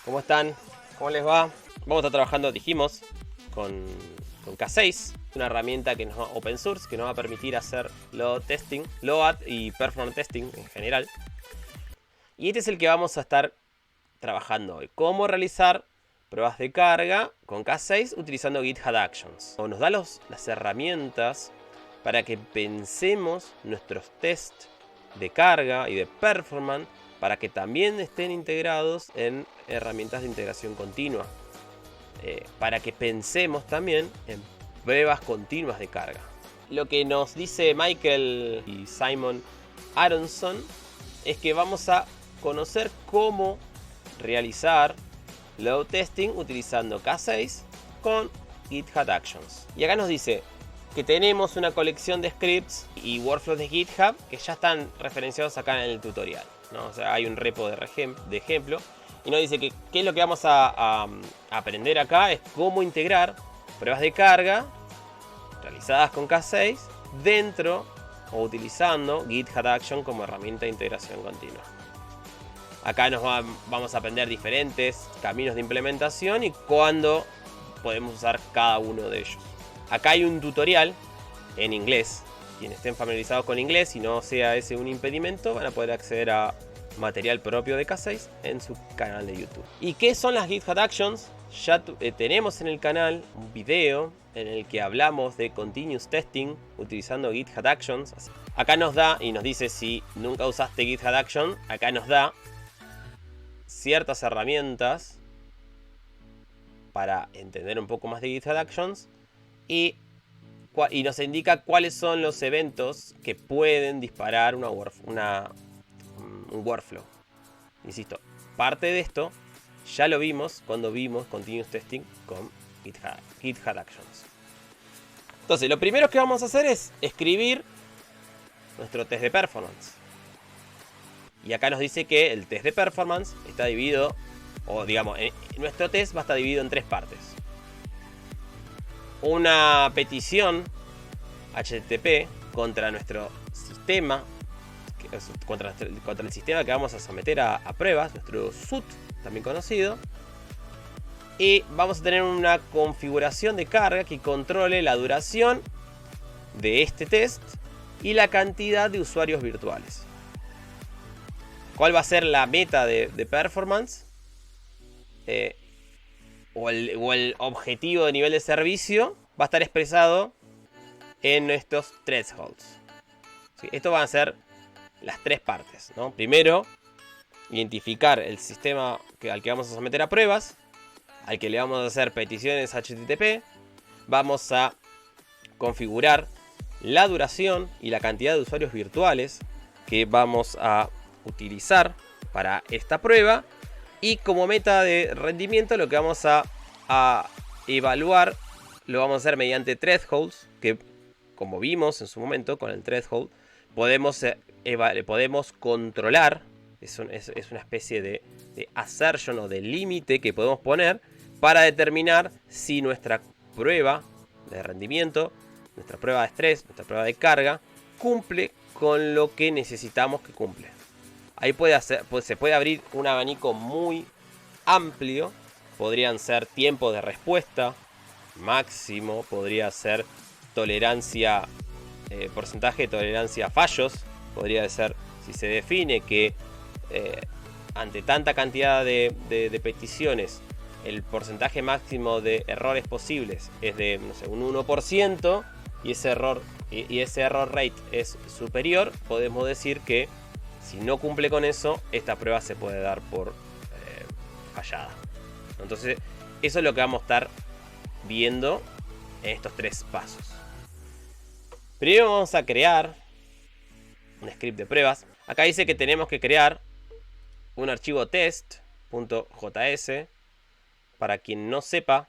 ¿Cómo están? ¿Cómo les va? Vamos a estar trabajando, dijimos, con K6, una herramienta que nos open source que nos va a permitir hacer load testing, load y performance testing en general. Y este es el que vamos a estar trabajando hoy. Cómo realizar pruebas de carga con K6 utilizando GitHub Actions. Nos da las herramientas para que pensemos nuestros tests de carga y de performance para que también estén integrados en herramientas de integración continua. Para que pensemos también en pruebas continuas de carga. Lo que nos dice Michael y Simon Aronson es que vamos a conocer cómo realizar load testing utilizando K6 con GitHub Actions. Y acá nos dice que tenemos una colección de scripts y workflows de GitHub que ya están referenciados acá en el tutorial, ¿no? O sea, hay un repo de ejemplo. Y nos dice que qué es lo que vamos a aprender acá es cómo integrar pruebas de carga realizadas con K6 dentro o utilizando GitHub Action como herramienta de integración continua. Acá vamos a aprender diferentes caminos de implementación y cuándo podemos usar cada uno de ellos. Acá hay un tutorial en inglés. Quienes estén familiarizados con inglés y no sea ese un impedimento, van a poder acceder a material propio de K6 en su canal de YouTube. ¿Y qué son las GitHub Actions? Ya tenemos en el canal un video en el que hablamos de Continuous Testing utilizando GitHub Actions. Acá nos da y nos dice si nunca usaste GitHub Actions, acá nos da ciertas herramientas para entender un poco más de GitHub Actions y nos indica cuáles son los eventos que pueden disparar un workflow. Insisto, parte de esto ya lo vimos cuando vimos Continuous Testing con GitHub Actions. Entonces, lo primero que vamos a hacer es escribir nuestro test de performance. Y acá nos dice que el test de performance está dividido, o digamos, nuestro test va a estar dividido en tres partes. Una petición HTTP contra nuestro sistema, contra el sistema que vamos a someter a pruebas, nuestro SUT, también conocido. Y vamos a tener una configuración de carga que controle la duración de este test y la cantidad de usuarios virtuales. ¿Cuál va a ser la meta de performance? O el objetivo de nivel de servicio va a estar expresado en estos thresholds. ¿Sí? Esto van a ser las tres partes, ¿no? Primero, identificar el sistema al que vamos a someter a pruebas, al que le vamos a hacer peticiones HTTP. Vamos a configurar la duración y la cantidad de usuarios virtuales que vamos a utilizar para esta prueba. Y como meta de rendimiento lo que vamos a evaluar lo vamos a hacer mediante thresholds, que como vimos en su momento con el threshold podemos controlar. Es una especie de assertion o de límite que podemos poner para determinar si nuestra prueba de rendimiento, nuestra prueba de estrés, nuestra prueba de carga cumple con lo que necesitamos que cumpla. Ahí se puede abrir un abanico muy amplio. Podrían ser tiempo de respuesta máximo, podría ser tolerancia, porcentaje de tolerancia a fallos. Podría ser, si se define que ante tanta cantidad de peticiones el porcentaje máximo de errores posibles es de, no sé, un 1%, y ese error rate es superior, podemos decir que si no cumple con eso, esta prueba se puede dar por fallada. Entonces, eso es lo que vamos a estar viendo en estos tres pasos. Primero vamos a crear un script de pruebas. Acá dice que tenemos que crear un archivo test.js. Para quien no sepa,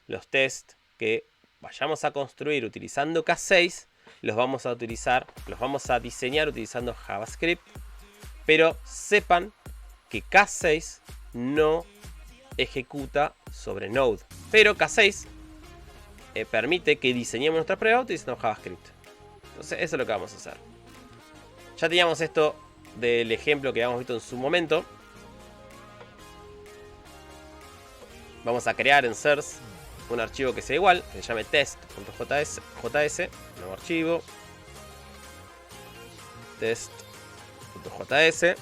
los tests que vayamos a construir utilizando K6 los vamos a diseñar utilizando JavaScript. Pero sepan que K6 no ejecuta sobre Node. Pero K6 permite que diseñemos nuestra prueba utilizando JavaScript. Entonces eso es lo que vamos a hacer. Ya teníamos esto del ejemplo que habíamos visto en su momento. Vamos a crear en source un archivo que sea igual, que se llame test.js, nuevo archivo, test.js.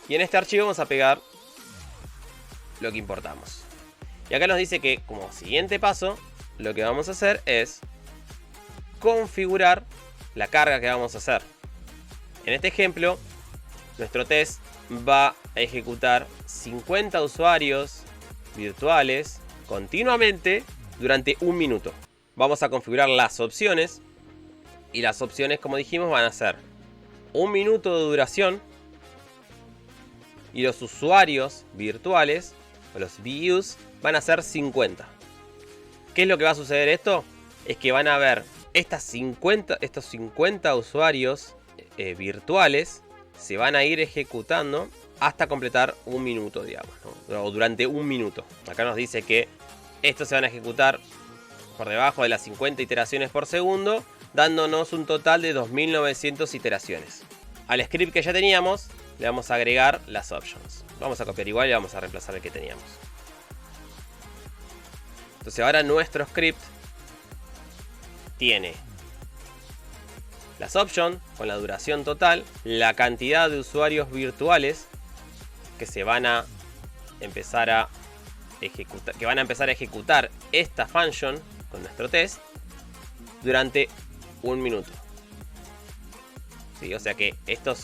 Y en este archivo vamos a pegar lo que importamos. Y acá nos dice que como siguiente paso, lo que vamos a hacer es configurar la carga que vamos a hacer. En este ejemplo, nuestro test va a ejecutar 50 usuarios virtuales continuamente durante un minuto. Vamos a configurar las opciones. Y las opciones, como dijimos, van a ser un minuto de duración. Y los usuarios virtuales, o los VUs, van a ser 50. ¿Qué es lo que va a suceder esto? Es que van a ver estos 50 usuarios virtuales se van a ir ejecutando hasta completar un minuto, digamos, ¿no? O durante un minuto. Acá nos dice que estos se van a ejecutar por debajo de las 50 iteraciones por segundo, dándonos un total de 2900 iteraciones. Al script que ya teníamos, le vamos a agregar las options. Vamos a copiar igual y vamos a reemplazar el que teníamos. Entonces ahora nuestro script tiene las options con la duración total, la cantidad de usuarios virtuales que se van a empezar a ejecutar, esta function con nuestro test durante un minuto. ¿Sí? O sea que esta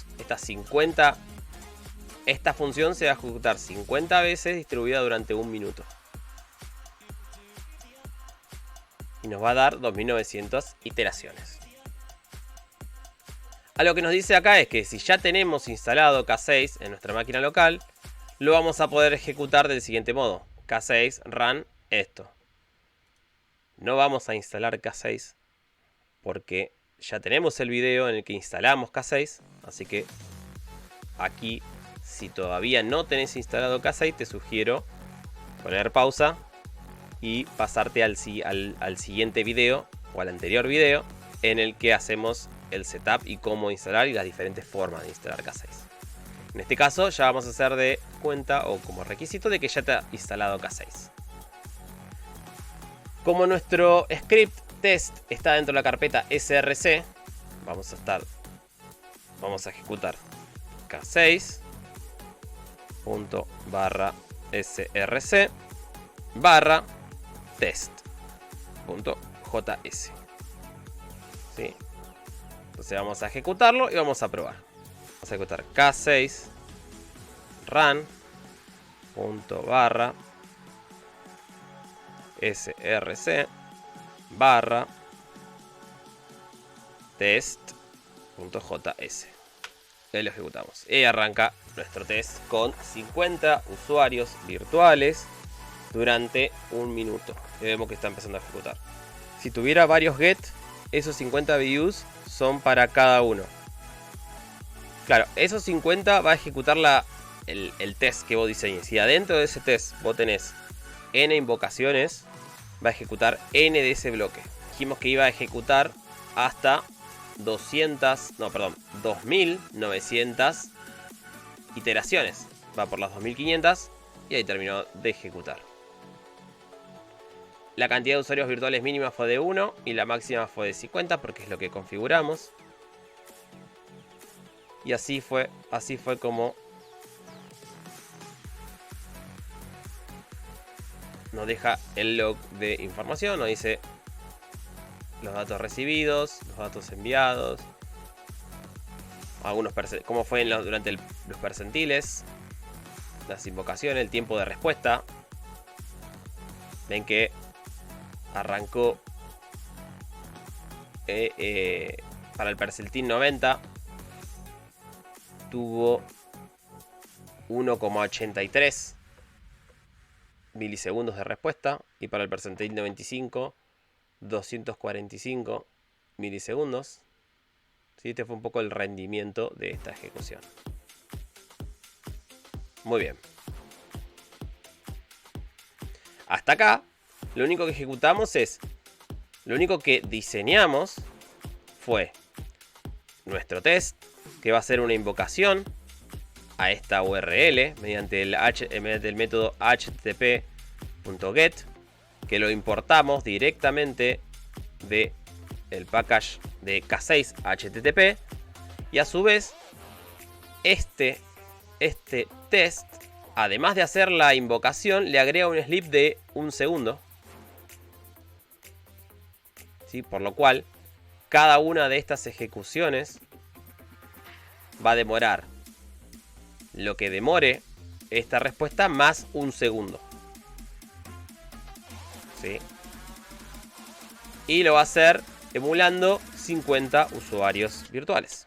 función se va a ejecutar 50 veces distribuida durante un minuto. Y nos va a dar 2900 iteraciones. Algo que nos dice acá es que si ya tenemos instalado K6 en nuestra máquina local, lo vamos a poder ejecutar del siguiente modo. K6 run esto. No vamos a instalar K6 porque ya tenemos el video en el que instalamos K6. Así que aquí, si todavía no tenés instalado K6, te sugiero poner pausa y pasarte al siguiente video o al anterior video en el que hacemos el setup y cómo instalar y las diferentes formas de instalar K6. En este caso ya vamos a hacer de cuenta o como requisito de que ya está instalado K6. Como nuestro script test está dentro de la carpeta src, vamos a ejecutar k6.src test.js. ¿Sí? Entonces vamos a ejecutarlo y vamos a probar. Vamos a ejecutar k6 run.src test.js. Y lo ejecutamos. Y arranca nuestro test con 50 usuarios virtuales durante un minuto. Y vemos que está empezando a ejecutar. Si tuviera varios get, esos 50 views son para cada uno. Claro, esos 50 va a ejecutar el test que vos diseñes. Si adentro de ese test vos tenés n invocaciones, va a ejecutar n de ese bloque. Dijimos que iba a ejecutar hasta 2900 iteraciones. Va por las 2500 y ahí terminó de ejecutar. La cantidad de usuarios virtuales mínima fue de 1 y la máxima fue de 50 porque es lo que configuramos. Y así fue como nos deja el log de información. Nos dice los datos recibidos, los datos enviados, cómo fue durante los percentiles, las invocaciones, el tiempo de respuesta. Ven que arrancó para el percentil 90 tuvo 1,83 milisegundos de respuesta, y para el percentil 95 245 milisegundos. ¿Sí? Este fue un poco el rendimiento de esta ejecución. Muy bien. Hasta acá, lo único que ejecutamos lo único que diseñamos fue nuestro test, que va a ser una invocación a esta URL mediante el método http.get, que lo importamos directamente de el package de K6 HTTP, y a su vez este test, además de hacer la invocación, le agrega un sleep de 1 segundo, ¿sí? Por lo cual cada una de estas ejecuciones va a demorar lo que demore esta respuesta más 1 segundo, ¿sí? Y lo va a hacer emulando 50 usuarios virtuales.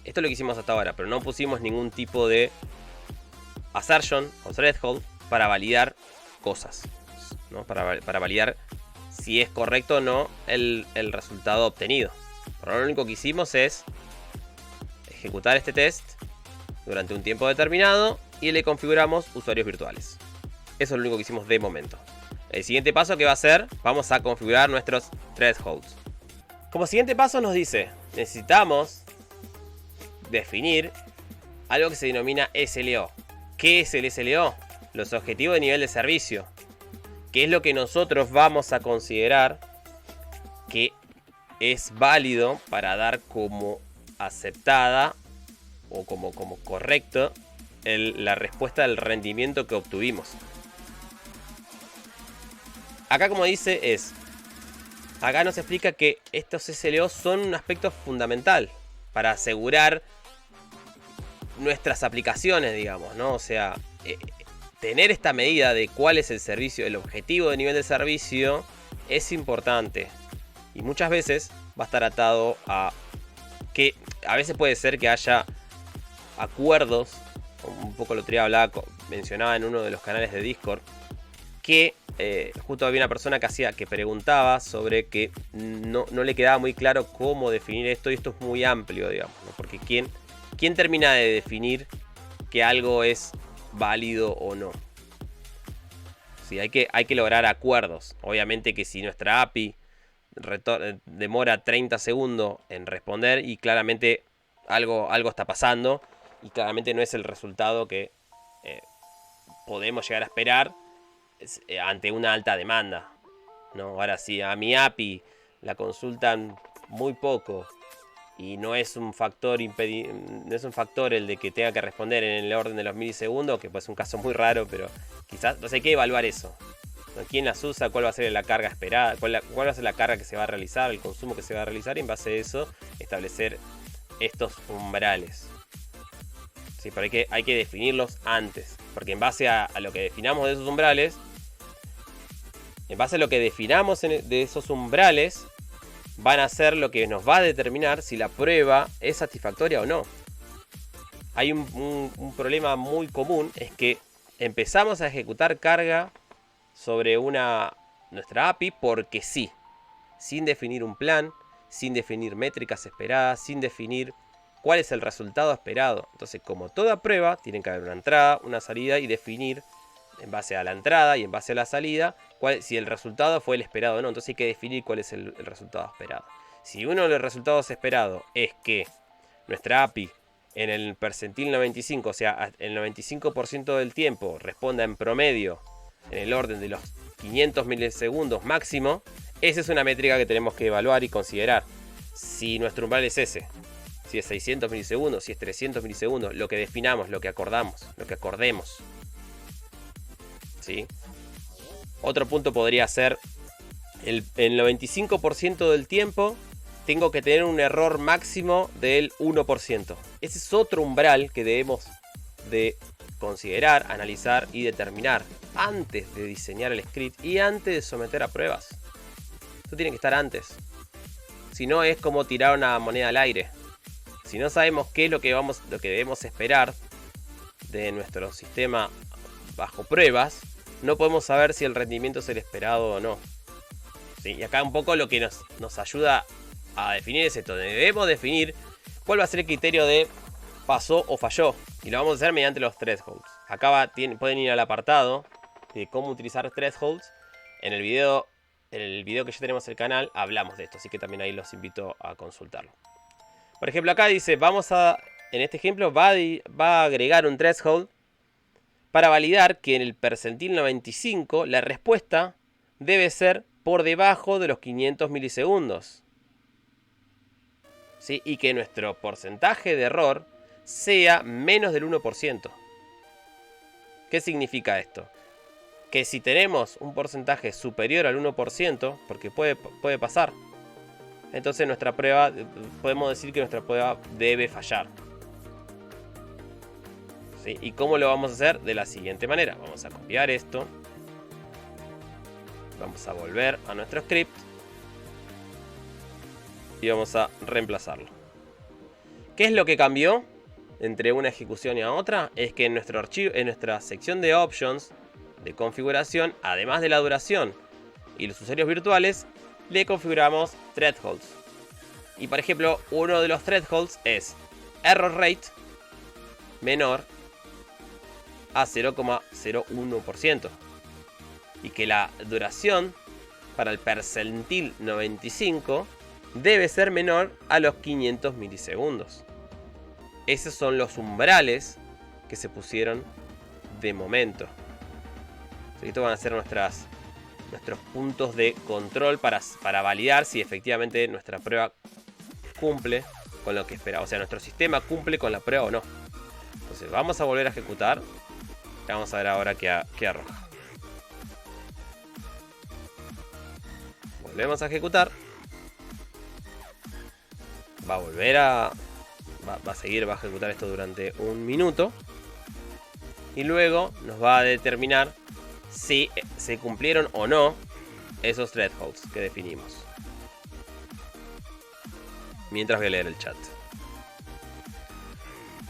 Esto es lo que hicimos hasta ahora, pero no pusimos ningún tipo de assertion o threshold para validar cosas, ¿no? Para validar si es correcto o no el resultado obtenido. Pero lo único que hicimos es ejecutar este test durante un tiempo determinado y le configuramos usuarios virtuales. Eso es lo único que hicimos de momento. El siguiente paso que va a ser, vamos a configurar nuestros thresholds. Como siguiente paso nos dice, necesitamos definir algo que se denomina SLO. ¿Qué es el SLO? Los objetivos de nivel de servicio. ¿Qué es lo que nosotros vamos a considerar que es válido para dar como aceptada o como correcto la respuesta del rendimiento que obtuvimos? Acá, como dice, acá nos explica que estos SLO son un aspecto fundamental para asegurar nuestras aplicaciones, digamos, ¿no? O sea, tener esta medida de cuál es el servicio, el objetivo de nivel de servicio, es importante. Y muchas veces va a estar atado a que a veces puede ser que haya acuerdos, un poco lo otro día mencionaba en uno de los canales de Discord, que justo había una persona que preguntaba sobre que no le quedaba muy claro cómo definir esto, y esto es muy amplio, digamos, ¿no? Porque ¿quién termina de definir que algo es válido o no? Sí, hay que lograr acuerdos. Obviamente que si nuestra API demora 30 segundos en responder y claramente algo está pasando y claramente no es el resultado que podemos llegar a esperar ante una alta demanda, ¿no? Ahora, si a mi API la consultan muy poco y no es un factor el de que tenga que responder en el orden de los milisegundos, que pues es un caso muy raro, pero quizás, entonces hay que evaluar eso, ¿no? ¿Quién las usa? ¿Cuál va a ser la carga esperada? ¿Cuál va a ser la carga que se va a realizar? El consumo que se va a realizar, y en base a eso establecer estos umbrales. Sí, pero hay que definirlos antes, porque en base a lo que definamos de esos umbrales, de esos umbrales, van a ser lo que nos va a determinar si la prueba es satisfactoria o no. Hay un problema muy común, es que empezamos a ejecutar carga sobre nuestra API porque sí, sin definir un plan, sin definir métricas esperadas, sin definir cuál es el resultado esperado. Entonces, como toda prueba, tiene que haber una entrada, una salida, y definir en base a la entrada y en base a la salida si el resultado fue el esperado o no. Entonces hay que definir cuál es el resultado esperado. Si uno de los resultados esperados es que nuestra API en el percentil 95, o sea, el 95% del tiempo, responda en promedio en el orden de los 500 milisegundos máximo, esa es una métrica que tenemos que evaluar y considerar. Si nuestro umbral es ese, si es 600 milisegundos, si es 300 milisegundos, lo que definamos, lo que acordamos, lo que acordemos, ¿sí? Otro punto podría ser el 95% del tiempo tengo que tener un error máximo del 1%. Ese es otro umbral que debemos de considerar, analizar y determinar antes de diseñar el script y antes de someter a pruebas. Esto tiene que estar antes. Si no, es como tirar una moneda al aire. Si no sabemos qué es lo que debemos esperar de nuestro sistema bajo pruebas, no podemos saber si el rendimiento es el esperado o no. ¿Sí? Y acá un poco lo que nos ayuda a definir es esto. Debemos definir cuál va a ser el criterio de pasó o falló. Y lo vamos a hacer mediante los thresholds. Acá pueden ir al apartado de cómo utilizar thresholds. En el video que ya tenemos en el canal hablamos de esto. Así que también ahí los invito a consultarlo. Por ejemplo, acá dice, vamos a en este ejemplo va a agregar un threshold para validar que en el percentil 95 la respuesta debe ser por debajo de los 500 milisegundos. ¿Sí? Y que nuestro porcentaje de error sea menos del 1%. ¿Qué significa esto? Que si tenemos un porcentaje superior al 1%, porque puede pasar, entonces nuestra prueba, podemos decir que nuestra prueba debe fallar. ¿Sí? ¿Y cómo lo vamos a hacer? De la siguiente manera. Vamos a copiar esto. Vamos a volver a nuestro script. Y vamos a reemplazarlo. ¿Qué es lo que cambió entre una ejecución y a otra? Es que en nuestro archivo, en nuestra sección de options de configuración, además de la duración y los usuarios virtuales, le configuramos thresholds. Y por ejemplo, uno de los thresholds es error rate menor a 0,01%. Y que la duración para el percentil 95 debe ser menor a los 500 milisegundos. Esos son los umbrales que se pusieron de momento. Estos van a ser nuestros puntos de control para validar si efectivamente nuestra prueba cumple con lo que espera. O sea, nuestro sistema cumple con la prueba o no. Entonces vamos a volver a ejecutar. Vamos a ver ahora qué arroja. Volvemos a ejecutar. Va a volver a... Va a ejecutar esto durante un minuto. Y luego nos va a determinar si se cumplieron o no esos thresholds que definimos. Mientras voy a leer el chat.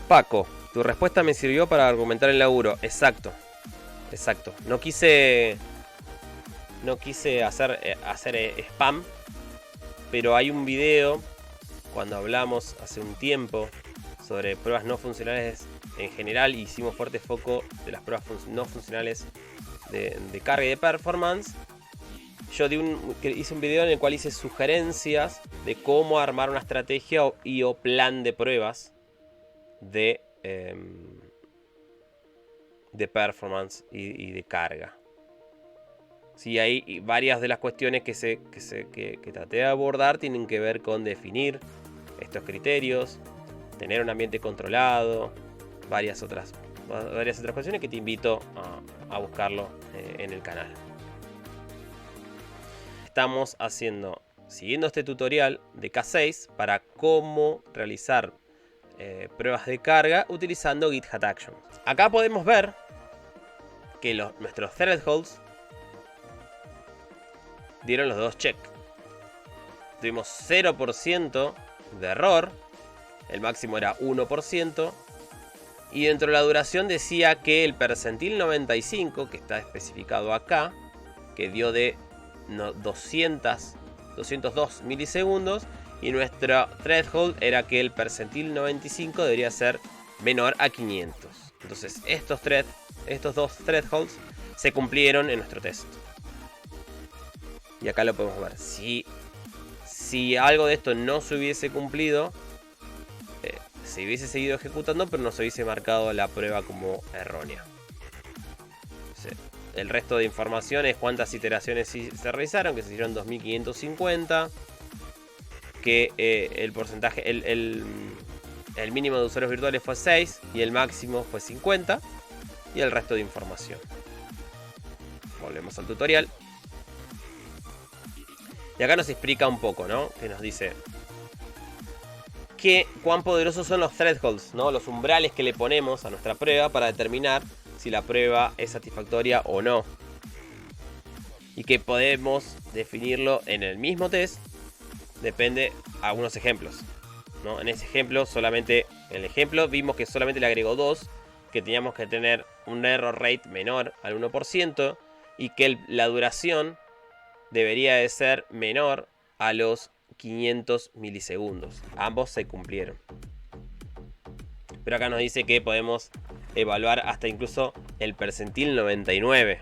Paco, tu respuesta me sirvió para argumentar el laburo. Exacto. No quise hacer spam. Pero hay un video cuando hablamos hace un tiempo sobre pruebas no funcionales en general. Hicimos fuerte foco de las pruebas no funcionales de carga y de performance. Yo hice un video en el cual hice sugerencias de cómo armar una estrategia o plan de pruebas de performance y de carga. Sí, hay varias de las cuestiones que traté de abordar tienen que ver con definir estos criterios, tener un ambiente controlado, varias otras cuestiones que te invito a buscarlo en el canal. Estamos siguiendo este tutorial de K6 para cómo realizar pruebas de carga utilizando GitHub Actions. Acá podemos ver que nuestros thresholds dieron los dos check. Tuvimos 0% de error, el máximo era 1%, y dentro de la duración decía que el percentil 95, que está especificado acá, que dio de 202 milisegundos, y nuestro threshold era que el percentil 95 debería ser menor a 500. Entonces estos dos thresholds se cumplieron en nuestro test. Y acá lo podemos ver. Si algo de esto no se hubiese cumplido, se hubiese seguido ejecutando, pero no se hubiese marcado la prueba como errónea. El resto de información es cuántas iteraciones se realizaron, que se hicieron 2550. Que el porcentaje, el mínimo de usuarios virtuales fue 6 y el máximo fue 50. Y el resto de información. Volvemos al tutorial. Y acá nos explica un poco, ¿no? Que nos dice cuán poderosos son los thresholds, ¿no? Los umbrales que le ponemos a nuestra prueba para determinar si la prueba es satisfactoria o no. Y que podemos definirlo en el mismo test. Depende a algunos ejemplos, ¿no? En ese ejemplo, vimos que solamente le agregó 2. Que teníamos que tener un error rate menor al 1%. Y que la duración debería de ser menor a los 500 milisegundos. Ambos se cumplieron. Pero acá nos dice que podemos evaluar hasta incluso el percentil 99,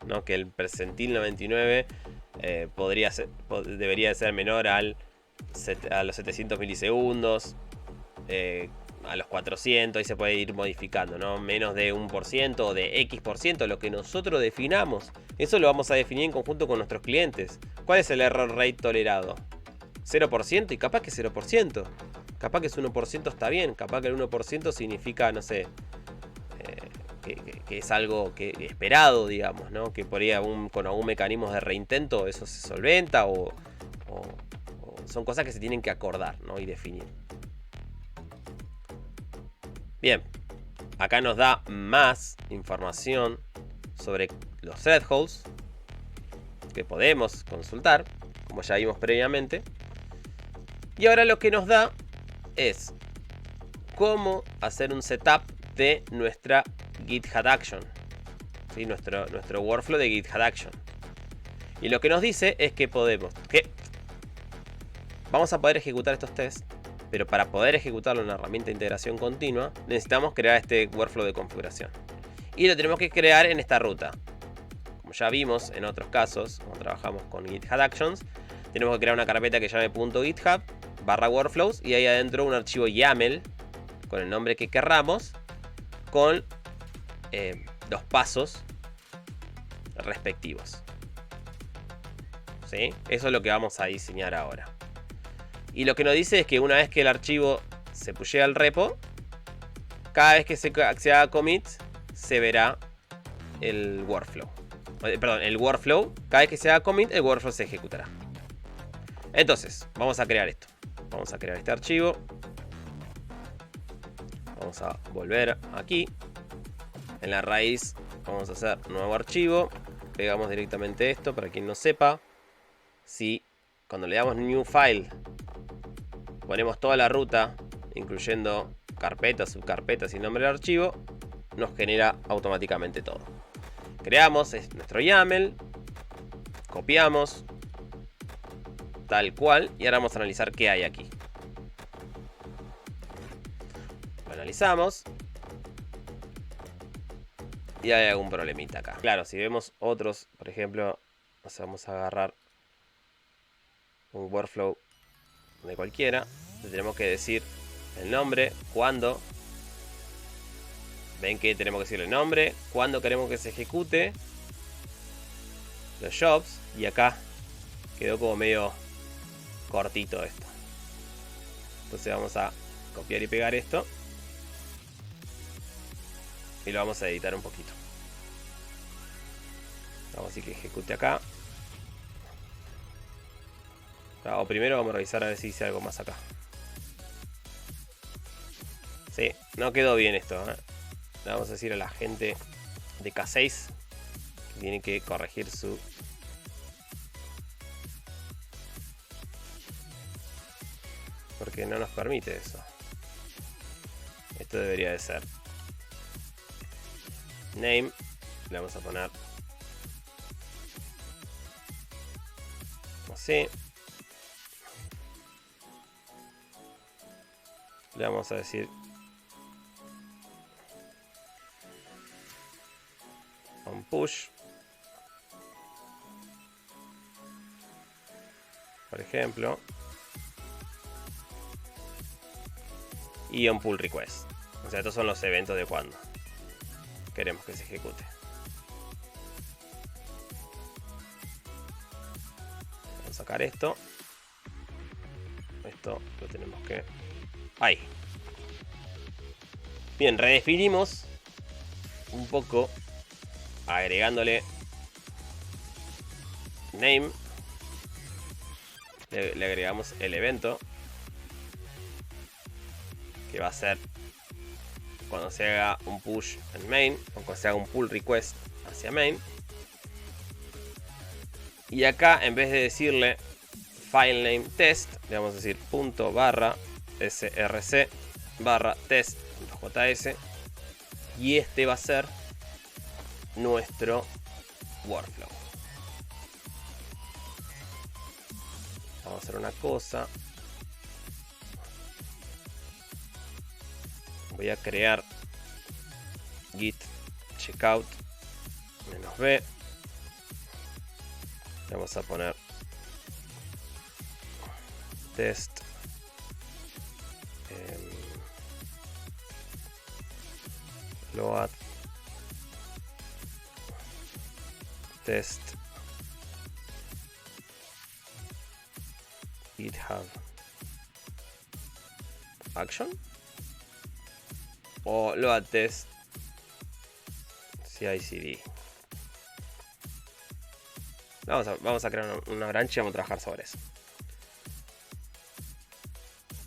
¿no? Que el percentil 99 debería de ser menor a los 700 milisegundos. a los 400 y se puede ir modificando, ¿no? Menos de 1% o de X%, lo que nosotros definamos. Eso lo vamos a definir en conjunto con nuestros clientes. ¿Cuál es el error rate tolerado? 0% y capaz que 0%. Capaz que es 1% está bien. Capaz que el 1% significa, no sé, que es algo que esperado, digamos, ¿no? Que por ahí con algún mecanismo de reintento eso se solventa o son cosas que se tienen que acordar, ¿no? Y definir. Bien, acá nos da más información sobre los thresholds que podemos consultar, como ya vimos previamente. Y ahora lo que nos da es cómo hacer un setup de nuestra GitHub Action, ¿sí? nuestro workflow de GitHub Action. Y lo que nos dice es que vamos a poder ejecutar estos tests, pero para poder ejecutarlo en una herramienta de integración continua necesitamos crear este workflow de configuración. Y lo tenemos que crear en esta ruta. Como ya vimos en otros casos, cuando trabajamos con GitHub Actions, tenemos que crear una carpeta que llame .github/workflows y ahí adentro un archivo YAML con el nombre que querramos, con los pasos respectivos. ¿Sí? Eso es lo que vamos a diseñar ahora. Y lo que nos dice es que una vez que el archivo se pushea al repo, cada vez que se haga commit, se verá el workflow. Perdón, el workflow. Cada vez que se haga commit, el workflow se ejecutará. Entonces, vamos a crear esto. Vamos a crear este archivo. Vamos a volver aquí. En la raíz vamos a hacer nuevo archivo. Pegamos directamente esto para quien no sepa. Si cuando le damos new file ponemos toda la ruta, incluyendo carpetas, subcarpetas y nombre del archivo, nos genera automáticamente todo. Creamos nuestro YAML, copiamos, tal cual, y ahora vamos a analizar qué hay aquí. Lo analizamos y hay algún problemita acá. Claro, si vemos otros, por ejemplo, vamos a agarrar un workflow de cualquiera, le tenemos que decir el nombre, cuándo. Ven que tenemos que decirle el nombre, cuándo queremos que se ejecute, los jobs, y acá quedó como medio cortito esto. Entonces vamos a copiar y pegar esto y lo vamos a editar un poquito. Vamos a decir que ejecute acá. O primero vamos a revisar a ver si hice algo más acá. Sí, no quedó bien esto, ¿eh? Le vamos a decir a la gente de K6 que tiene que corregir su... Porque no nos permite eso. Esto debería de ser name. Le vamos a poner así. Le vamos a decir on push, por ejemplo, y on pull request. O sea, estos son los eventos de cuando queremos que se ejecute. Vamos a sacar esto. Esto lo tenemos que... Ahí. Bien, redefinimos un poco agregándole name. Le agregamos el evento que va a ser cuando se haga un push en main o cuando se haga un pull request hacia main. Y acá, en vez de decirle file name test, le vamos a decir .src/test.js, y este va a ser nuestro workflow. Vamos a hacer una cosa. Voy a crear git checkout -b. Vamos a poner test load test GitHub action o load test CI/CD. Vamos a crear una branch y vamos a trabajar sobre eso.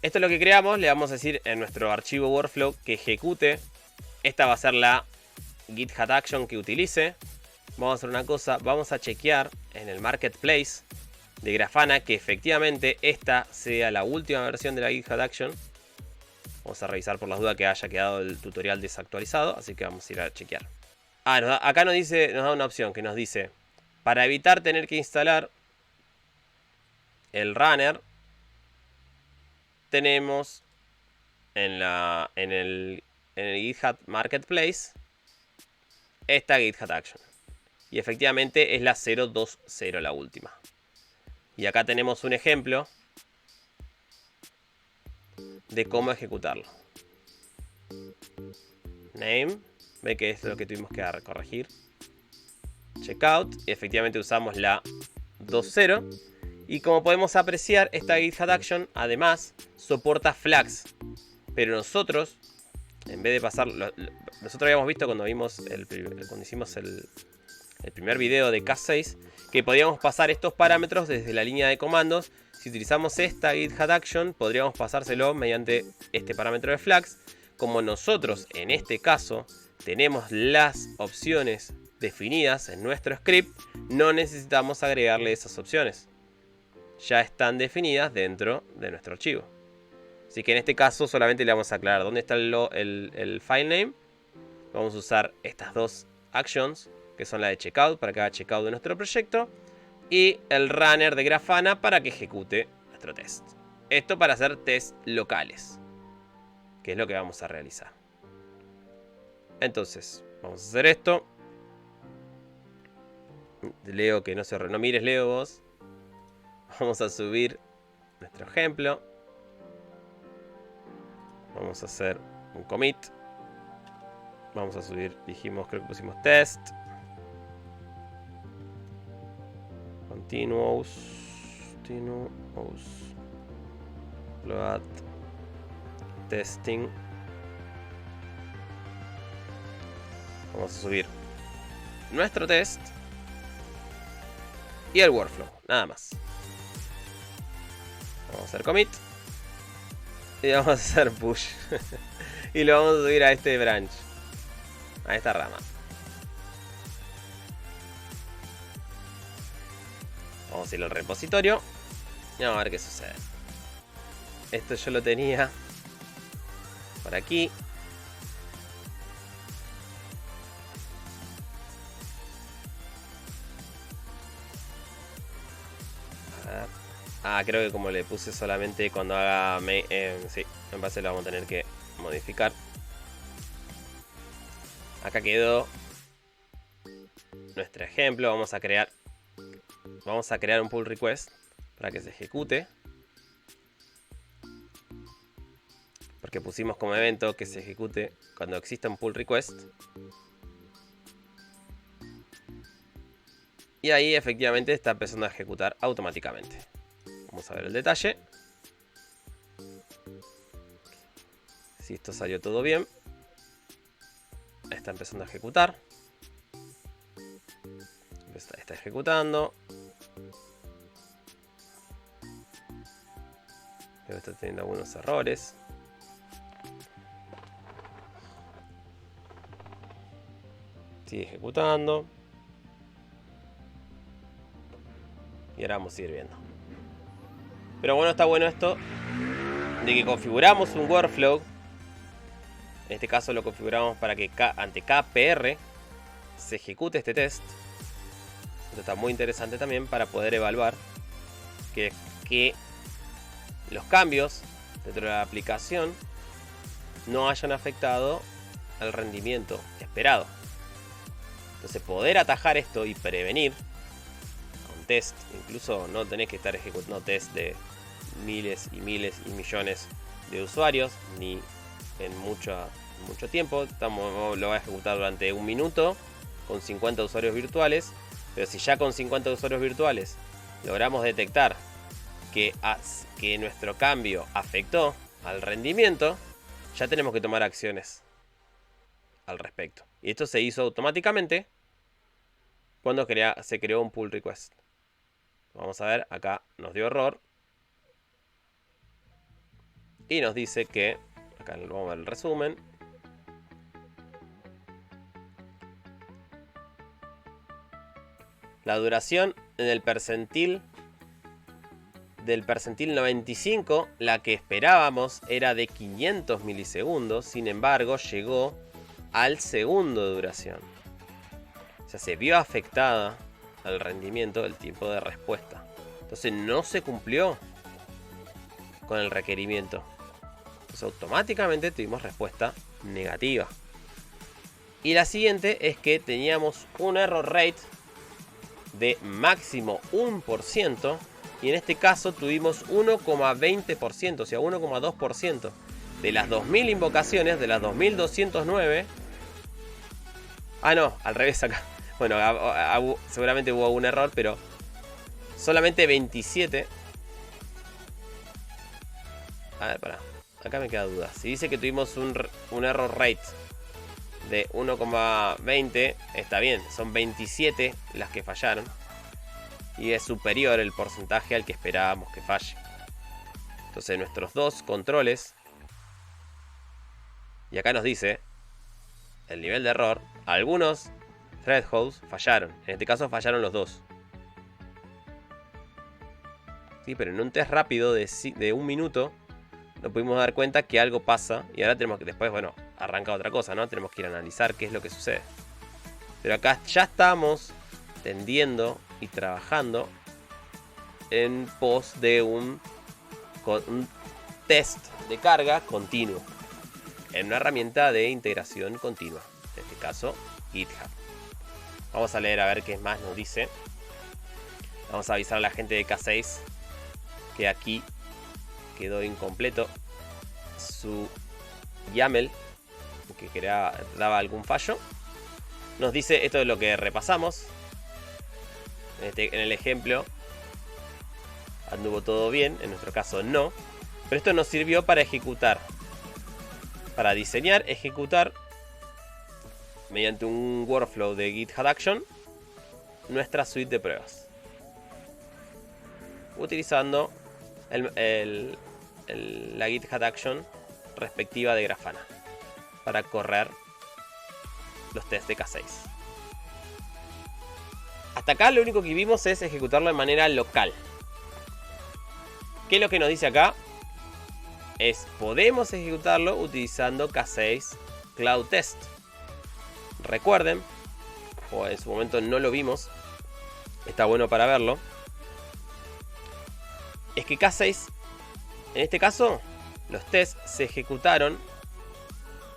Esto es lo que creamos. Le vamos a decir en nuestro archivo workflow que ejecute. Esta va a ser la GitHub action que utilice. Vamos a hacer una cosa. Vamos a chequear en el marketplace de Grafana que efectivamente esta sea la última versión de la GitHub action. Vamos a revisar por las dudas que haya quedado el tutorial desactualizado. Así que vamos a ir a chequear. Acá nos da una opción que nos dice: para evitar tener que instalar el runner, tenemos en el GitHub Marketplace esta GitHub Action. Y efectivamente es la 020 la última. Y acá tenemos un ejemplo de cómo ejecutarlo. Name, ve que es lo que tuvimos que corregir. Checkout, y efectivamente usamos la 20. Y como podemos apreciar, esta GitHub Action además soporta flags. Pero nosotros, en vez de pasar, nosotros habíamos visto cuando hicimos el primer video de Cas6, que podíamos pasar estos parámetros desde la línea de comandos. Si utilizamos esta GitHub Action, podríamos pasárselo mediante este parámetro de flags. Como nosotros en este caso tenemos las opciones definidas en nuestro script, no necesitamos agregarle esas opciones. Ya están definidas dentro de nuestro archivo. Así que en este caso solamente le vamos a aclarar dónde está el file name. Vamos a usar estas dos actions, que son la de checkout para que haga checkout de nuestro proyecto, y el runner de Grafana para que ejecute nuestro test. Esto para hacer test locales, que es lo que vamos a realizar. Entonces, vamos a hacer esto. Leo que no mires, Leo, vos. Vamos a subir nuestro ejemplo. Vamos a hacer un commit. Vamos a subir, dijimos, creo que pusimos test. Continuous. Load testing. Vamos a subir nuestro test y el workflow, nada más. Vamos a hacer commit y vamos a hacer push. Y lo vamos a subir a este branch, a esta rama. Vamos a ir al repositorio y vamos a ver qué sucede. Esto yo lo tenía por aquí. Creo que como le puse solamente cuando haga sí, en base lo vamos a tener que modificar. Acá quedó nuestro ejemplo. Vamos a crear un pull request para que se ejecute, porque pusimos como evento que se ejecute cuando exista un pull request. Y ahí efectivamente está empezando a ejecutar automáticamente. Vamos a ver el detalle. Si esto salió todo bien. Está empezando a ejecutar. Está ejecutando. Debe estar teniendo algunos errores. Sigue ejecutando. Y ahora vamos a ir viendo. Pero bueno, está bueno esto de que configuramos un workflow. En este caso lo configuramos para que ante KPR se ejecute este test. Esto está muy interesante también para poder evaluar que los cambios dentro de la aplicación no hayan afectado el rendimiento esperado. Entonces poder atajar esto y prevenir con test, incluso no tenés que estar ejecutando test de miles y miles y millones de usuarios, ni en mucha mucho tiempo. Lo va a ejecutar durante 1 minuto con 50 usuarios virtuales. Pero si ya con 50 usuarios virtuales logramos detectar que nuestro cambio afectó al rendimiento, ya tenemos que tomar acciones al respecto. Y esto se hizo automáticamente cuando se creó un pull request. Vamos a ver, acá nos dio error. Y nos dice que, acá vamos a ver el resumen. La duración en el percentil del percentil 95, la que esperábamos era de 500 milisegundos. Sin embargo, llegó al segundo de duración. O sea, se vio afectada al rendimiento del tiempo de respuesta. Entonces no se cumplió con el requerimiento. Entonces automáticamente tuvimos respuesta negativa. Y la siguiente es que teníamos un error rate de máximo 1%. Y en este caso tuvimos 1,20%, o sea 1,2%. De las 2000 invocaciones, de las 2209. Ah, no, al revés acá. Bueno, seguramente hubo un error, pero solamente 27. A ver, pará. Acá me queda duda. Si dice que tuvimos un error rate de 1,20, está bien. Son 27 las que fallaron. Y es superior el porcentaje al que esperábamos que falle. Entonces nuestros dos controles. Y acá nos dice el nivel de error. Algunos thresholds fallaron. En este caso fallaron los dos. Sí, pero en un test rápido de 1 minuto nos pudimos dar cuenta que algo pasa. Y ahora tenemos que después, bueno, arranca otra cosa, ¿no? Tenemos que ir a analizar qué es lo que sucede. Pero acá ya estamos tendiendo y trabajando en pos de un test de carga continuo en una herramienta de integración continua, en este caso GitHub. Vamos a leer a ver qué más nos dice. Vamos a avisar a la gente de K6 que aquí quedó incompleto su YAML, que daba algún fallo. Nos dice esto de lo que repasamos. En el ejemplo anduvo todo bien, en nuestro caso no. Pero esto nos sirvió para ejecutar, para diseñar, ejecutar mediante un workflow de GitHub Action nuestra suite de pruebas, utilizando la GitHub Action respectiva de Grafana para correr los tests de K6. Hasta acá lo único que vimos es ejecutarlo de manera local. ¿Qué es lo que nos dice acá? Podemos ejecutarlo utilizando K6 Cloud Test. Recuerden, o en su momento no lo vimos, está bueno para verlo. Es que K6, en este caso, los tests se ejecutaron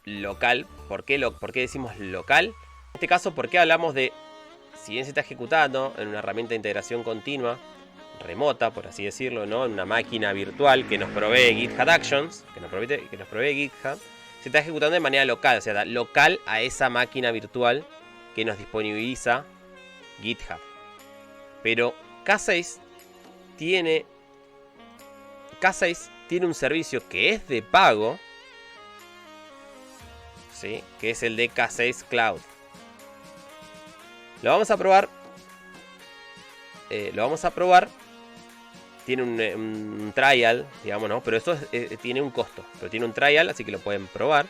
local. ¿Por qué decimos local? En este caso, ¿por qué hablamos de, si bien se está ejecutando en una herramienta de integración continua, remota, por así decirlo, ¿no? En una máquina virtual que nos provee GitHub Actions, que nos provee GitHub, se está ejecutando de manera local, o sea, local a esa máquina virtual que nos disponibiliza GitHub. Pero K6 tiene un servicio que es de pago, ¿sí? Que es el de K6 Cloud. Lo vamos a probar. Tiene un trial, digamos, ¿no? Pero eso tiene un costo. Pero tiene un trial, así que lo pueden probar.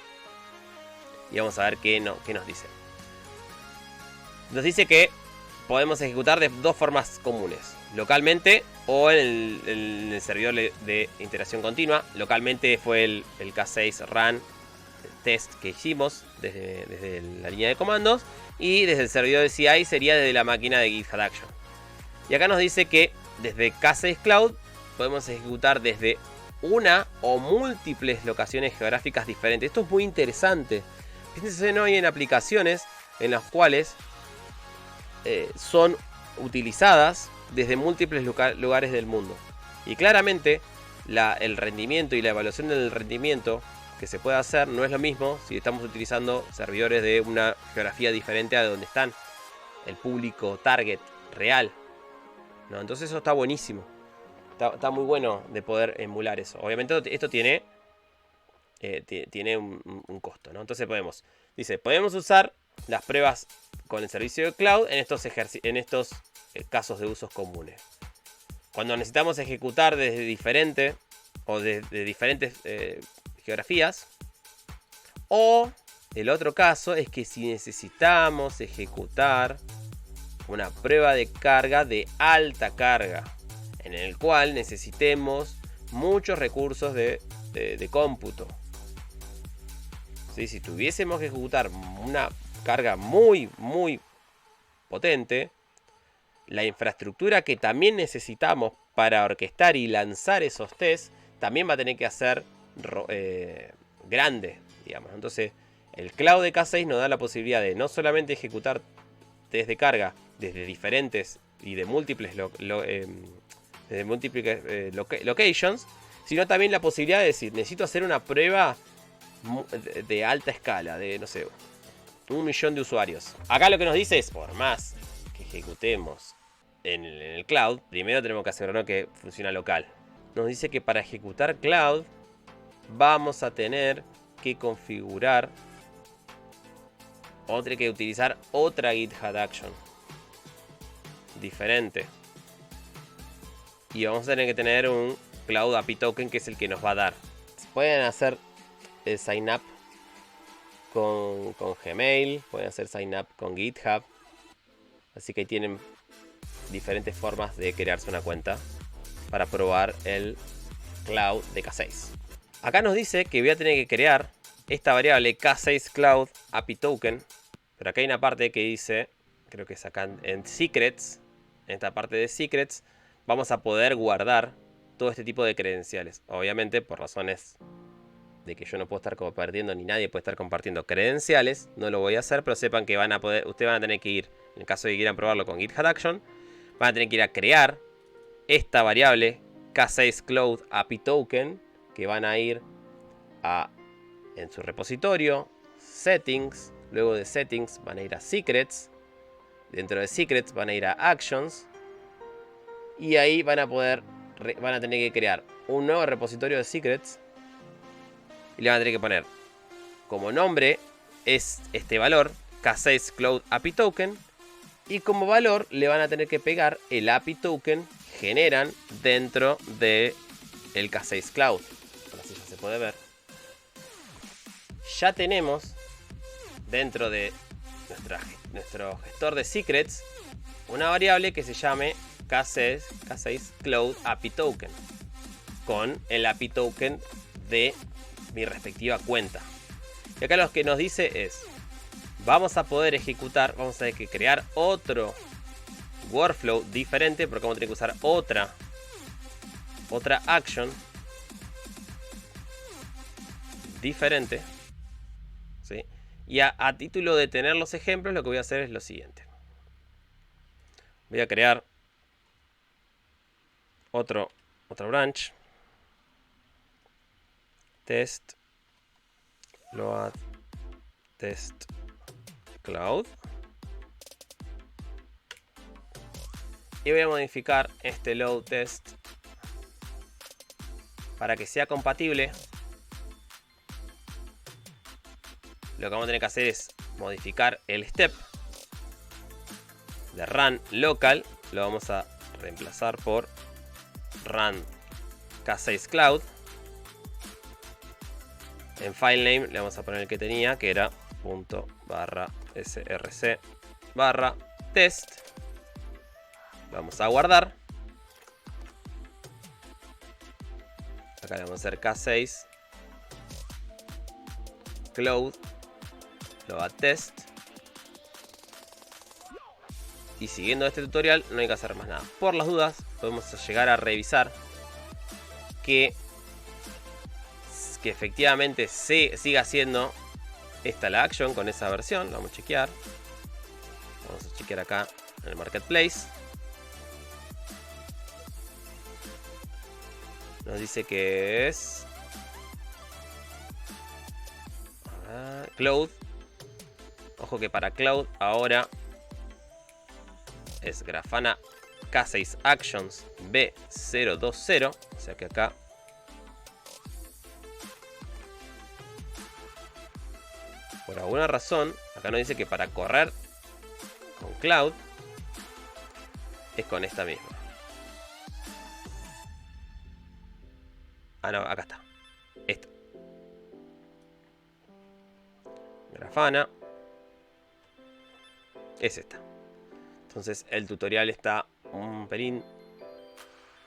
Y vamos a ver qué nos dice. Nos dice que podemos ejecutar de dos formas comunes. Localmente o en el servidor de integración continua. Localmente fue el K6 Run test que hicimos desde la línea de comandos. Y desde el servidor de CI sería desde la máquina de GitHub Action. Y acá nos dice que desde K6 Cloud podemos ejecutar desde una o múltiples locaciones geográficas diferentes. Esto es muy interesante. Fíjense, no hay en aplicaciones en las cuales son utilizadas desde múltiples lugares del mundo. Y claramente el rendimiento y la evaluación del rendimiento que se puede hacer no es lo mismo si estamos utilizando servidores de una geografía diferente a donde están el público target real, ¿no? Entonces eso está buenísimo. Está muy bueno de poder emular eso. Obviamente esto tiene un costo, ¿no? Entonces podemos usar las pruebas con el servicio de cloud en estos casos de usos comunes. Cuando necesitamos ejecutar desde diferentes geografías. O el otro caso es que si necesitamos ejecutar una prueba de carga de alta carga, en el cual necesitemos muchos recursos de cómputo. ¿Sí? Si tuviésemos que ejecutar una carga muy potente, la infraestructura que también necesitamos para orquestar y lanzar esos tests también va a tener que ser grande, digamos. Entonces el cloud de K6 nos da la posibilidad de no solamente ejecutar test de carga desde diferentes y de múltiples locations, sino también la posibilidad de decir, necesito hacer una prueba de alta escala, de no sé, 1 millón de usuarios. Acá lo que nos dice es, por más que ejecutemos en el cloud, primero tenemos que asegurarnos que funciona local. Nos dice que para ejecutar cloud vamos a tener que configurar o tener que utilizar otra GitHub Action diferente. Y vamos a tener que tener un Cloud API Token, que es el que nos va a dar. Pueden hacer el sign up con Gmail, pueden hacer sign up con GitHub. Así que ahí tienen diferentes formas de crearse una cuenta para probar el cloud de K6. Acá nos dice que voy a tener que crear esta variable K6 Cloud API Token. Pero acá hay una parte que dice, creo que es acá en Secrets. En esta parte de Secrets vamos a poder guardar todo este tipo de credenciales. Obviamente por razones de que yo no puedo estar compartiendo, ni nadie puede estar compartiendo credenciales, no lo voy a hacer, pero sepan que ustedes van a tener que ir, en el caso de que quieran probarlo con GitHub Action, van a tener que ir a crear esta variable K6 Cloud API Token, que van a ir en su repositorio, Settings, luego de Settings van a ir a Secrets, dentro de Secrets van a ir a Actions, y ahí van a tener que crear un nuevo repositorio de Secrets, y le van a tener que poner como nombre es este valor, K6 Cloud API Token, y como valor le van a tener que pegar el API Token que generan dentro de el K6 Cloud. Ahora sí ya se puede ver. Ya tenemos dentro de nuestro gestor de secrets una variable que se llame K6 Cloud API Token con el API Token de mi respectiva cuenta. Y acá lo que nos dice es, vamos a poder ejecutar, vamos a tener que crear otro workflow diferente, porque vamos a tener que usar otra action diferente, ¿sí? Y a título de tener los ejemplos, lo que voy a hacer es lo siguiente. Voy a crear otra branch. Test load test cloud. Y voy a modificar este load test para que sea compatible. Lo que vamos a tener que hacer es modificar el step de run local. Lo vamos a reemplazar por run K6 Cloud. En file name le vamos a poner el que tenía, que era .src/test. Vamos a guardar. Acá le vamos a hacer K6 Cloud load test. Y siguiendo este tutorial no hay que hacer más nada. Por las dudas podemos llegar a revisar que efectivamente siga siendo esta la action con esa versión. Lo vamos a chequear. Vamos a chequear acá en el marketplace. Nos dice que es Cloud. Ojo que para Cloud ahora es Grafana K6 Actions B020. O sea que acá por alguna razón, acá nos dice que para correr con Cloud es con esta misma. Ah, no, acá está. Esta. Grafana. Es esta. Entonces el tutorial está un pelín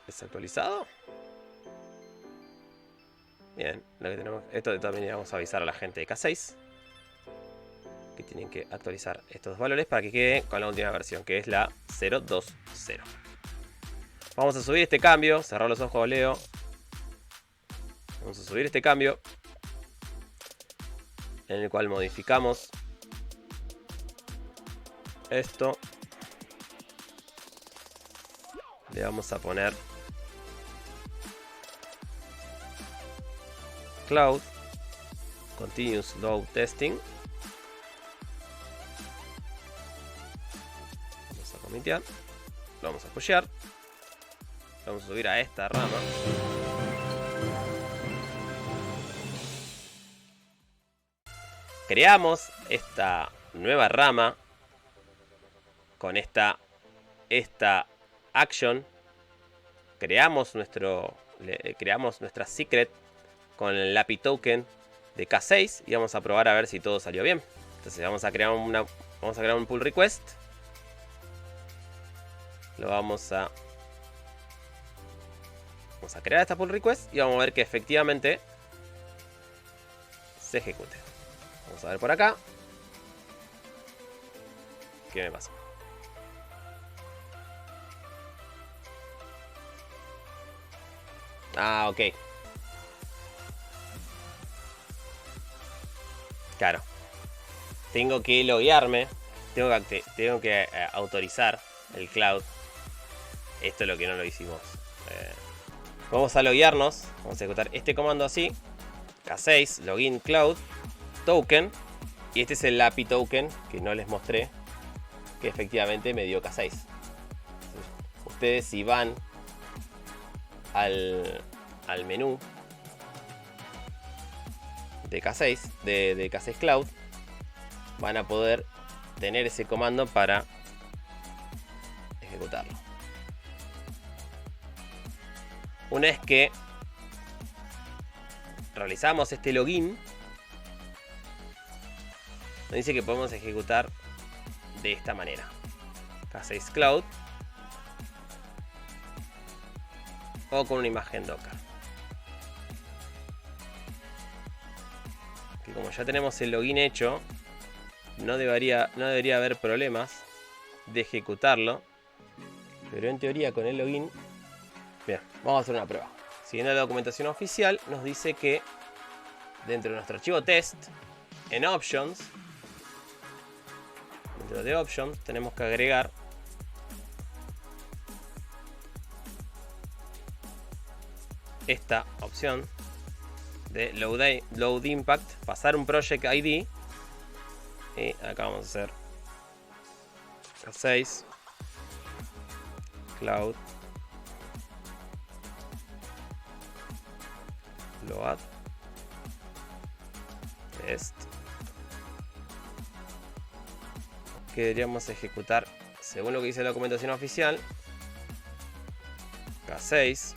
desactualizado. Bien, lo que tenemos, esto también vamos a avisar a la gente de K6 que tienen que actualizar estos valores para que quede con la última versión, que es la 020. Vamos a subir este cambio, cerrar los ojos, Leo. Vamos a subir este cambio en el cual modificamos esto. Le vamos a poner Cloud Continuous Load Testing. Vamos a comitear. Lo vamos a pushear. Vamos a subir a esta rama. Creamos esta nueva rama con esta action. Creamos nuestra secret con el API token de K6 y vamos a probar a ver si todo salió bien. Entonces vamos a crear un pull request. Vamos a crear esta pull request y vamos a ver que efectivamente se ejecute. Vamos a ver por acá. ¿Qué me pasa? Ah, ok. Claro. Tengo que loguearme. Tengo que autorizar el cloud. Esto es lo que no lo hicimos. Vamos a loguearnos. Vamos a ejecutar este comando así. K6, login cloud, token. Y este es el API token que no les mostré, que efectivamente me dio K6. Ustedes si van al menú de K6, de K6 Cloud, van a poder tener ese comando para ejecutarlo. Una vez que realizamos este login, nos dice que podemos ejecutar de esta manera. K6 Cloud o con una imagen Docker. Que como ya tenemos el login hecho, no debería haber problemas de ejecutarlo. Pero en teoría con el login... Bien, vamos a hacer una prueba. Siguiendo la documentación oficial, nos dice que dentro de nuestro archivo test, en options, dentro de options, tenemos que agregar esta opción de load impact, pasar un project ID, y acá vamos a hacer K6 Cloud load test, que deberíamos ejecutar según lo que dice la documentación oficial. K6,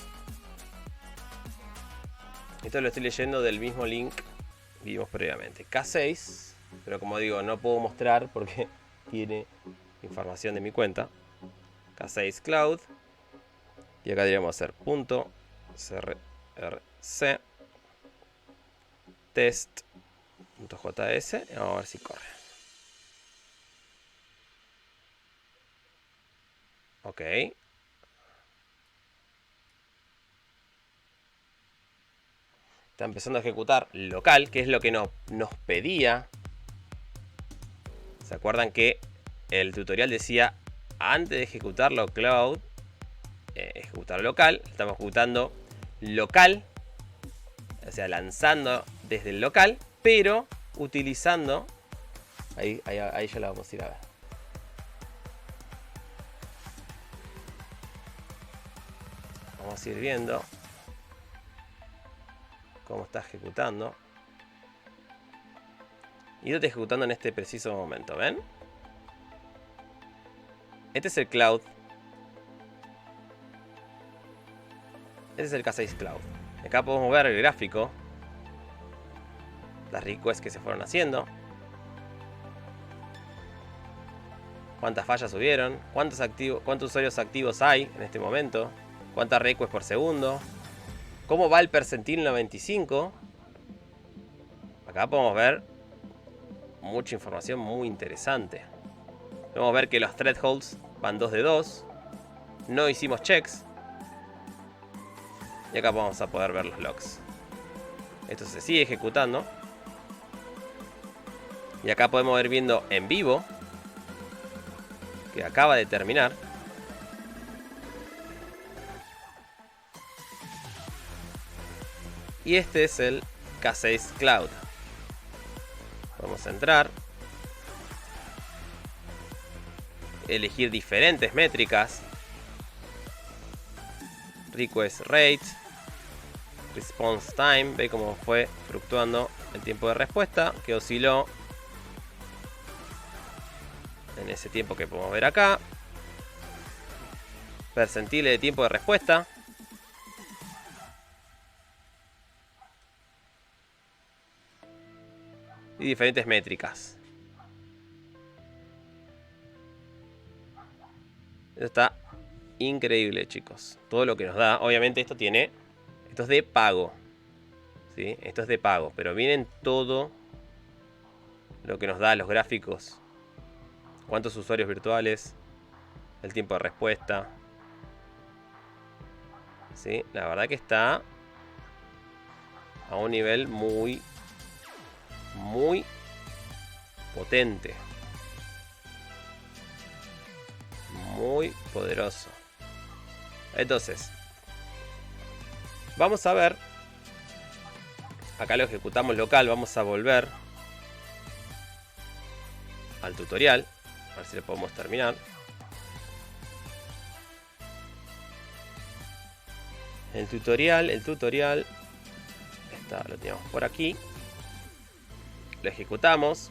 esto lo estoy leyendo del mismo link que vimos previamente. K6, pero como digo, no puedo mostrar porque tiene información de mi cuenta. K6 Cloud, y acá deberíamos hacer .crc test.js y vamos a ver si corre. Ok. Está empezando a ejecutar local, que es lo que nos pedía. ¿Se acuerdan que el tutorial decía antes de ejecutarlo cloud, ejecutar local? Estamos ejecutando local, o sea, lanzando desde el local, pero utilizando... Ahí ya la vamos a ir a ver. Vamos a ir viendo cómo está ejecutando. Y lo está ejecutando en este preciso momento, ¿ven? Este es el Cloud. Este es el K6 Cloud. Acá podemos ver el gráfico. Las requests que se fueron haciendo. Cuántas fallas hubieron. Cuántos usuarios activos hay en este momento. Cuántas requests por segundo. Cómo va el percentil 95. Acá podemos ver mucha información muy interesante. Podemos ver que los thresholds van 2 de 2. No hicimos checks. Y acá vamos a poder ver los logs. Esto se sigue ejecutando. Y acá podemos ver viendo en vivo que acaba de terminar. Y este es el K6 Cloud. Vamos a entrar. Elegir diferentes métricas. Request rate. Response time. Ve cómo fue fluctuando el tiempo de respuesta. Que osciló en ese tiempo que podemos ver acá. Percentile de tiempo de respuesta. Y diferentes métricas. Esto está increíble, chicos. Todo lo que nos da. Obviamente esto es de pago. ¿Sí? Esto es de pago. Pero miren todo lo que nos da los gráficos. Cuántos usuarios virtuales. El tiempo de respuesta. ¿Sí? La verdad que está a un nivel muy potente. Muy poderoso. Entonces, vamos a ver. Acá lo ejecutamos local. Vamos a volver al tutorial. A ver si lo podemos terminar. El tutorial. Lo teníamos por aquí. Lo ejecutamos.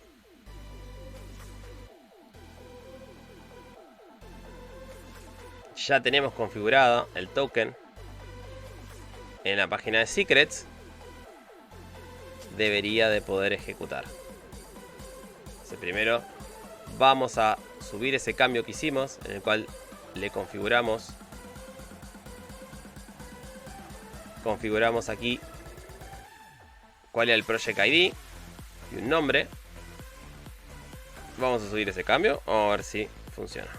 Ya tenemos configurado el token en la página de Secrets. Debería de poder ejecutar. Entonces, primero vamos a subir ese cambio que hicimos, en el cual le configuramos aquí cuál es el Project ID y un nombre. Vamos a subir ese cambio. Vamos a ver si funciona.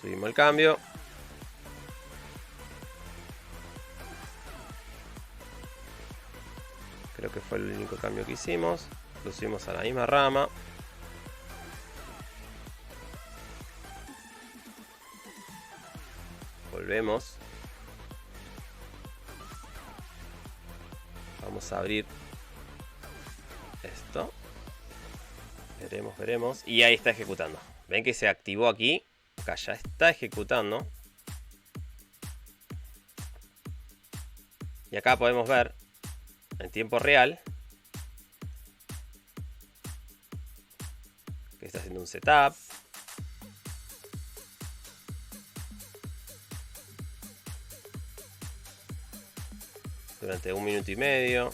Subimos el cambio. Creo que fue el único cambio que hicimos. Lo subimos a la misma rama. Volvemos. Vamos a abrir esto. Veremos. Y ahí está ejecutando. Ven que se activó aquí. Acá ya está ejecutando. Y acá podemos ver en tiempo real que está haciendo un setup. Durante 1 minuto y medio.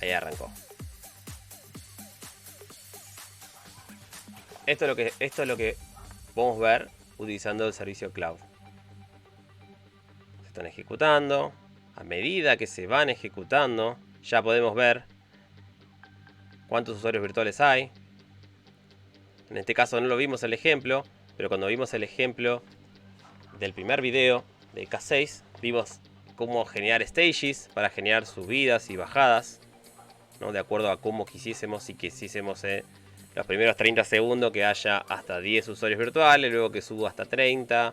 Ahí arrancó. Esto es lo que podemos ver utilizando el servicio cloud. Se están ejecutando. A medida que se van ejecutando, ya podemos ver cuántos usuarios virtuales hay. En este caso no lo vimos el ejemplo, pero cuando vimos el ejemplo del primer video de K6, vimos cómo generar stages para generar subidas y bajadas, ¿no? De acuerdo a cómo quisiésemos, y quisiésemos los primeros 30 segundos que haya hasta 10 usuarios virtuales, luego que suba hasta 30,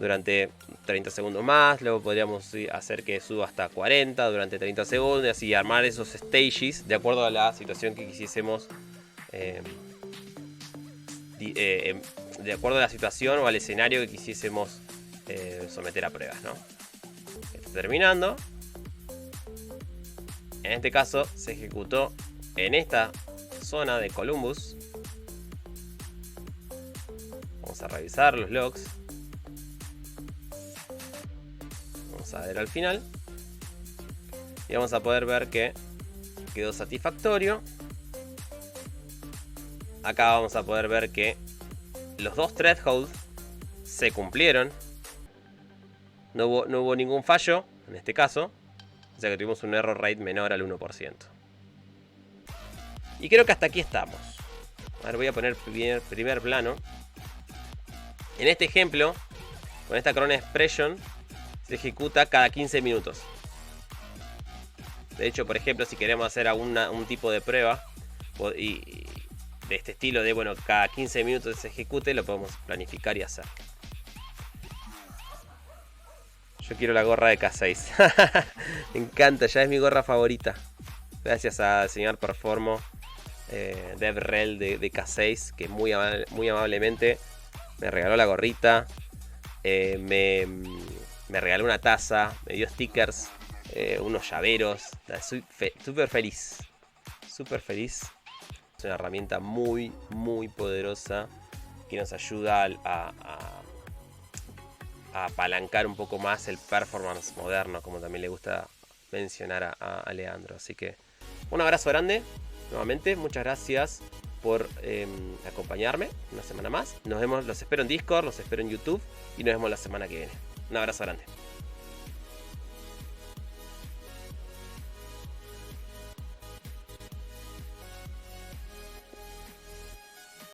durante 30 segundos más. Luego podríamos hacer que suba hasta 40 durante 30 segundos. Y así armar esos stages de acuerdo a la situación que quisiésemos. De acuerdo a la situación o al escenario que quisiésemos someter a pruebas, ¿no? Está terminando. En este caso se ejecutó en esta zona de Columbus. Vamos a revisar los logs. Vamos a ver al final. Y vamos a poder ver que quedó satisfactorio. Acá vamos a poder ver que los dos thresholds se cumplieron. No hubo ningún fallo en este caso. O sea que tuvimos un error rate menor al 1%. Y creo que hasta aquí estamos. A ver, voy a poner primer plano. En este ejemplo, con esta Cron Expression, se ejecuta cada 15 minutos. De hecho, por ejemplo, si queremos hacer un tipo de prueba y de este estilo de, bueno, cada 15 minutos se ejecute, lo podemos planificar y hacer. Yo quiero la gorra de K6. Me encanta, ya es mi gorra favorita. Gracias al señor Performo, DevRel de K6, que muy amablemente me regaló la gorrita. Me regaló una taza, me dio stickers, unos llaveros. Soy súper feliz. Súper feliz. Es una herramienta muy poderosa que nos ayuda a apalancar un poco más el performance moderno, como también le gusta mencionar a Leandro. Así que un abrazo grande, nuevamente, muchas gracias por acompañarme una semana más. Nos vemos, los espero en Discord, los espero en YouTube y nos vemos la semana que viene. Un abrazo grande.